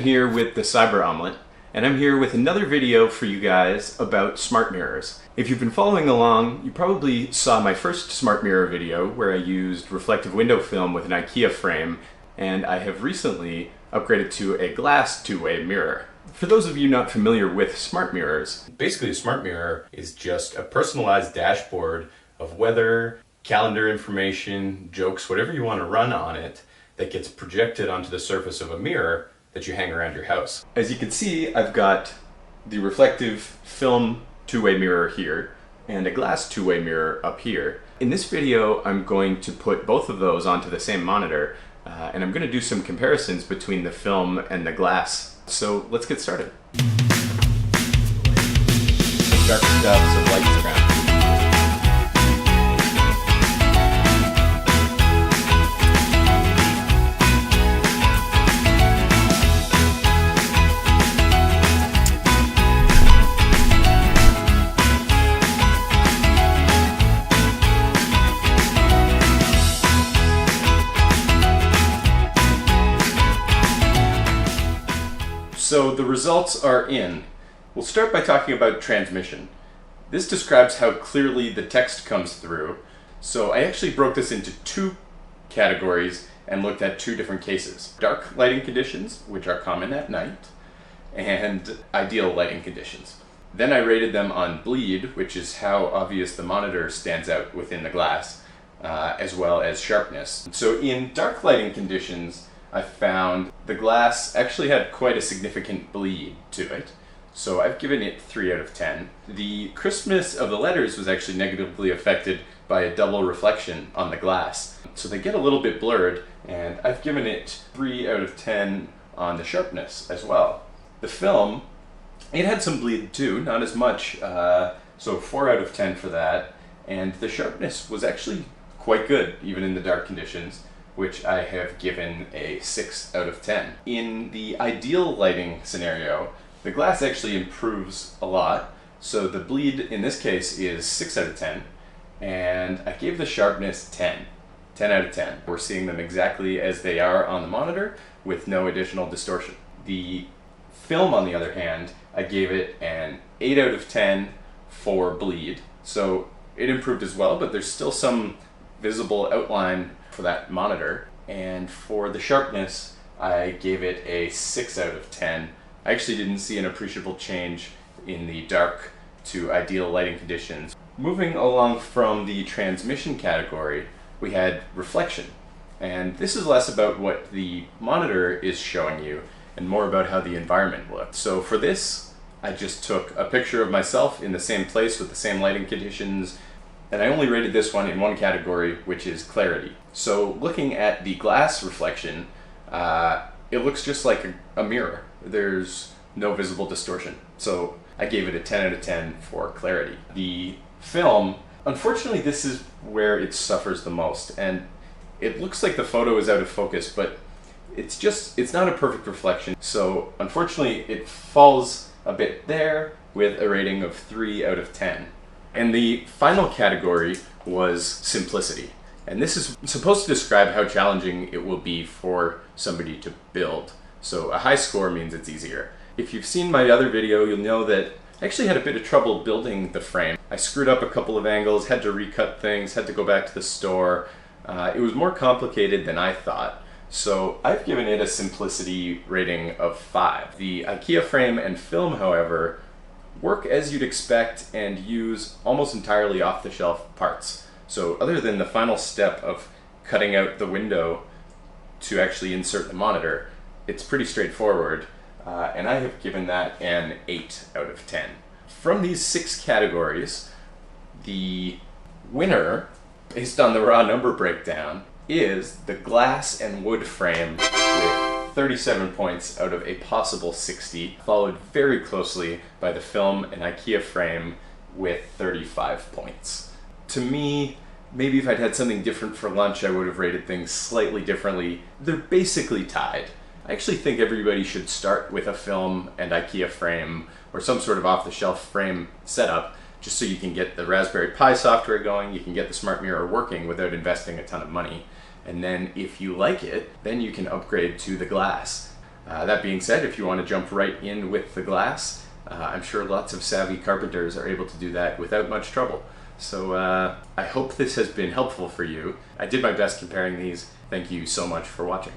here with the Cyber Omelet, and I'm here with another video for you guys about smart mirrors. If you've been following along, you probably saw my first smart mirror video where I used reflective window film with an IKEA frame, and I have recently upgraded to a glass two-way mirror. For those of you not familiar with smart mirrors, basically a smart mirror is just a personalized dashboard of weather, calendar information, jokes, whatever you want to run on it that gets projected onto the surface of a mirror that you hang around your house. As you can see, I've got the reflective film two-way mirror here and a glass two-way mirror up here. In this video, I'm going to put both of those onto the same monitor and I'm going to do some comparisons between the film and the glass. So let's get started. Dark stuff, so lights around. So the results are in. We'll start by talking about transmission. This describes how clearly the text comes through. So I actually broke this into two categories and looked at two different cases. Dark lighting conditions, which are common at night, and ideal lighting conditions. Then I rated them on bleed, which is how obvious the monitor stands out within the glass, as well as sharpness. So in dark lighting conditions, I found the glass actually had quite a significant bleed to it, so I've given it 3 out of 10. The crispness of the letters was actually negatively affected by a double reflection on the glass, so they get a little bit blurred, and I've given it 3 out of 10 on the sharpness as well. The film, it had some bleed too, not as much, so 4 out of 10 for that, and the sharpness was actually quite good, even in the dark conditions, which I have given a 6 out of 10. In the ideal lighting scenario, the glass actually improves a lot. So the bleed in this case is 6 out of 10, and I gave the sharpness 10 out of 10. We're seeing them exactly as they are on the monitor with no additional distortion. The film, on the other hand, I gave it an 8 out of 10 for bleed. So it improved as well, but there's still some visible outline for that monitor. And for the sharpness, I gave it a 6 out of 10. I actually didn't see an appreciable change in the dark to ideal lighting conditions. Moving along from the transmission category, we had reflection. And this is less about what the monitor is showing you and more about how the environment looks. So for this, I just took a picture of myself in the same place with the same lighting conditions, and I only rated this one in one category, which is clarity. So looking at the glass reflection, it looks just like a mirror. There's no visible distortion. So I gave it a 10 out of 10 for clarity. The film, unfortunately, this is where it suffers the most. And it looks like the photo is out of focus, but it's not a perfect reflection. So unfortunately, it falls a bit there with a rating of 3 out of 10. And the final category was simplicity. And this is supposed to describe how challenging it will be for somebody to build. So a high score means it's easier. If you've seen my other video, you'll know that I actually had a bit of trouble building the frame. I screwed up a couple of angles, had to recut things, had to go back to the store. It was more complicated than I thought. So I've given it a simplicity rating of 5. The IKEA frame and film, however, work as you'd expect and use almost entirely off-the-shelf parts. So other than the final step of cutting out the window to actually insert the monitor, it's pretty straightforward, and I have given that an 8 out of 10. From these 6 categories, the winner, based on the raw number breakdown, is the glass and wood frame with 37 points out of a possible 60, followed very closely by the film and IKEA frame with 35 points. To me, maybe if I'd had something different for lunch, I would have rated things slightly differently. They're basically tied. I actually think everybody should start with a film and IKEA frame or some sort of off-the-shelf frame setup, just so you can get the Raspberry Pi software going, you can get the smart mirror working without investing a ton of money. And then if you like it, then you can upgrade to the glass. That being said, if you want to jump right in with the glass, I'm sure lots of savvy carpenters are able to do that without much trouble. So I hope this has been helpful for you. I did my best comparing these. Thank you so much for watching.